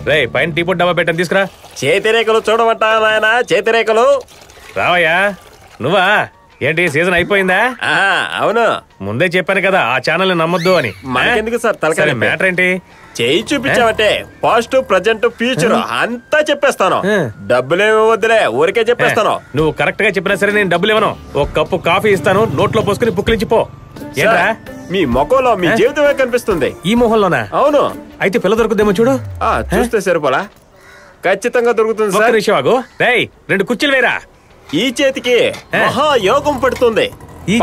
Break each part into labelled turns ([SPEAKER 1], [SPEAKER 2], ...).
[SPEAKER 1] రే పైన టీ పొడి డబ్బా పెట్టని తీసుకురా.
[SPEAKER 2] చేతిరేఖలు చూడమంటా నాయన, చేతిరేఖలు.
[SPEAKER 1] రావయ్యా. నువ్వా? ఏంటి సీజన్ అయిపోయిందా?
[SPEAKER 2] అవును,
[SPEAKER 1] ముందే చెప్పాను కదా ఆ ఛానల్ ని నమ్మొద్దు అని.
[SPEAKER 2] మనకెందుకు సార్ తలకాయ
[SPEAKER 1] మ్యాటర్ ఏంటి?
[SPEAKER 2] చేయి చూపించావంటే పాస్ట్ ప్రజెంట్ ఫ్యూచర్ అంతా చెప్పేస్తాను. డబ్బులేమి వద్దులే, ఊరికే చెప్పేస్తాను.
[SPEAKER 1] నువ్వు కరెక్ట్ గా చెప్పినా సరే నేను డబ్బులు ఇవ్వను. ఒక కప్పు కాఫీ ఇస్తాను, నోట్లో పోసుకుని పుక్కిలించిపో. ఏంట్రా
[SPEAKER 2] మీ మొఖంలో మీ జీవితమే కనిపిస్తుంది.
[SPEAKER 1] ఈ మొహంలోనా?
[SPEAKER 2] అవును.
[SPEAKER 1] అయితే పిల్ల దొరుకుదేమో చూడు.
[SPEAKER 2] చూస్తే సరిపోలా? ఖచ్చితంగా దొరుకుతుంది సార్.
[SPEAKER 1] రేయ్ 2 కుర్చీలు వేరా.
[SPEAKER 2] ఈ చేతికి మహాయోగం పడుతుంది.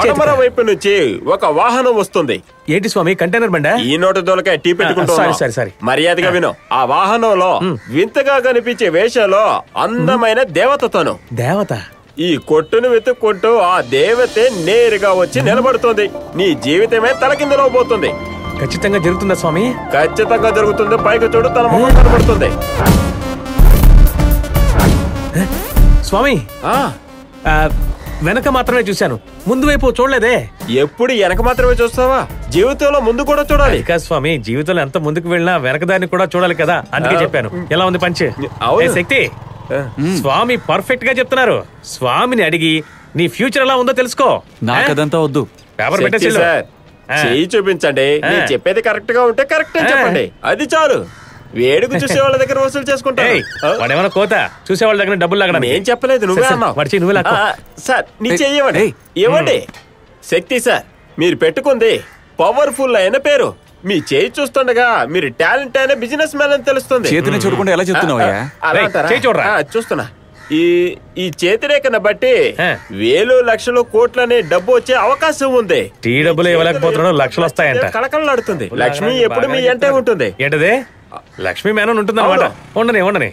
[SPEAKER 2] పడమర వైపు నుంచి ఒక వాహనం వస్తుంది.
[SPEAKER 1] ఏంటి స్వామి, కంటైనర్ బండా?
[SPEAKER 2] ఈ నోటు దొలక టీ పెట్టుకుంటా. మర్యాదగా విను. ఆ వాహనంలో వింతగా కనిపించే వేషంలో అందమైన దేవత తను.
[SPEAKER 1] దేవత?
[SPEAKER 2] ఈ కొట్టును వెతుక్కుంటూ ఆ దేవతే నేరుగా వచ్చి నిలబడుతుంది. నీ జీవితమే తలకిందలో పోతుంది.
[SPEAKER 1] ఖచ్చితంగా జరుగుతుందా స్వామి?
[SPEAKER 2] ఖచ్చితంగా జరుగుతుంది. పైకి చూడు, తన ముఖం కనబడుతుంది.
[SPEAKER 1] స్వామి వెనక మాత్రమే చూశాను, ముందు వైపు చూడలేదే.
[SPEAKER 2] ఎప్పుడు వెనక మాత్రమే చూస్తావా? జీవితంలో ముందు కూడా చూడాలి.
[SPEAKER 1] కాదు స్వామి, జీవితంలో ఎంత ముందుకు వెళ్ళినా వెనక దాన్ని కూడా చూడాలి కదా, అందుకే చెప్పాను. ఎలా ఉంది పంచ్? శక్తి, స్వామి పర్ఫెక్ట్ గా చెప్తున్నారు. స్వామిని అడిగి నీ ఫ్యూచర్ ఎలా ఉందో తెలుసుకో.
[SPEAKER 3] నాకదంతా వద్దు.
[SPEAKER 1] పేపర్ పెట్టేసి
[SPEAKER 2] చెయ్యి చూపించండి. నేను చెప్పేది కరెక్ట్ గా ఉంటే కరెక్ట్ అని చెప్పండి, అది చాలు. వేడుకు చూసే వాళ్ళ దగ్గర వసూలు చేసుకుంటాను.
[SPEAKER 1] వాడేమన్నా కోత చూసే వాళ్ళ దగ్గర డబ్బులు లాగడం
[SPEAKER 2] ఏం చెప్పలేదు, నువ్వే అన్నావు. సార్ నీ చెయ్యవండి, ఇవ్వండి. శక్తి సార్, మీరు పెట్టుకుంది పవర్ఫుల్ అయిన పేరు. మీ చేయి చూస్తుండగా మీరు టాలెంట్ అయిన బిజినెస్ మ్యాన్ అని తెలుస్తుంది.
[SPEAKER 3] చేతిని చూడకుండా ఎలా చెప్తున్నావా?
[SPEAKER 2] చూస్తున్నా. ఈ చేతిరేఖను బట్టి 1000 లక్షలు కోట్లనే డబ్బు వచ్చే అవకాశం ఉంది.
[SPEAKER 1] టీ డబ్బులు ఇవ్వలేకపోతున్నాడు, లక్షలు వస్తాయంట.
[SPEAKER 2] కళకళలాడుతుంది. లక్ష్మి ఎప్పుడు మీ అంటే ఉంటుంది.
[SPEAKER 1] ఏంటదే? లక్ష్మీ మేనన్ ఉంటుంది అన్నమాట. ఉండని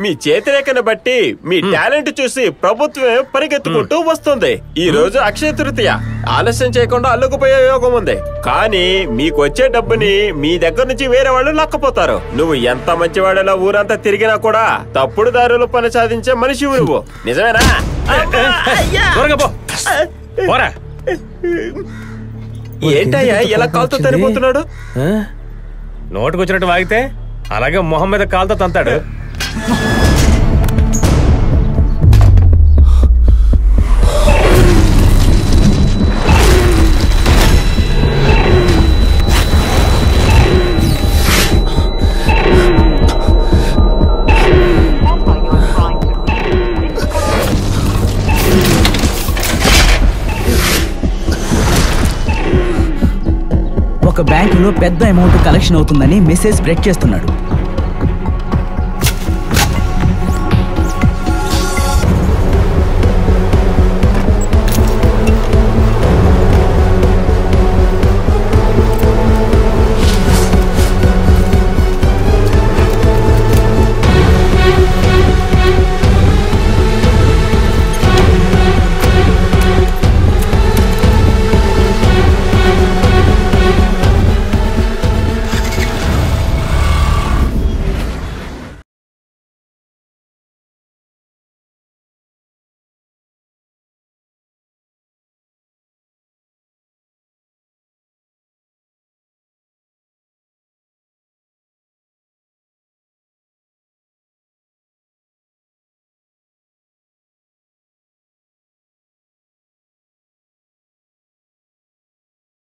[SPEAKER 2] మీ చేతిరేఖను బట్టి మీ టాలెంట్ చూసి ప్రభుత్వం పరిగెత్తుకుంటూ వస్తుంది. ఈ రోజు అక్షయ తృతీయ, ఆలస్యం చేయకుండా అల్లుకుపోయే యోగం ఉంది. కానీ మీకు వచ్చే డబ్బుని మీ దగ్గర నుంచి వేరే వాళ్ళు లక్కపోతారు. నువ్వు ఎంత మంచివాడేలా ఊరంతా తిరిగినా కూడా తప్పుడు దారులు పని సాధించే మనిషి నువ్వు. నిజమేనా? ఏంటయ్యా ఎలా కాలుతో తరిపోతున్నాడు?
[SPEAKER 1] నోటుకొచ్చినట్టు వాగితే అలాగే మొహం మీద కాలుతో తంతాడు.
[SPEAKER 4] ఒక బ్యాంకులో పెద్ద అమౌంట్ కలెక్షన్ అవుతుందని మెసేజ్ స్ప్రెడ్ చేస్తున్నాడు.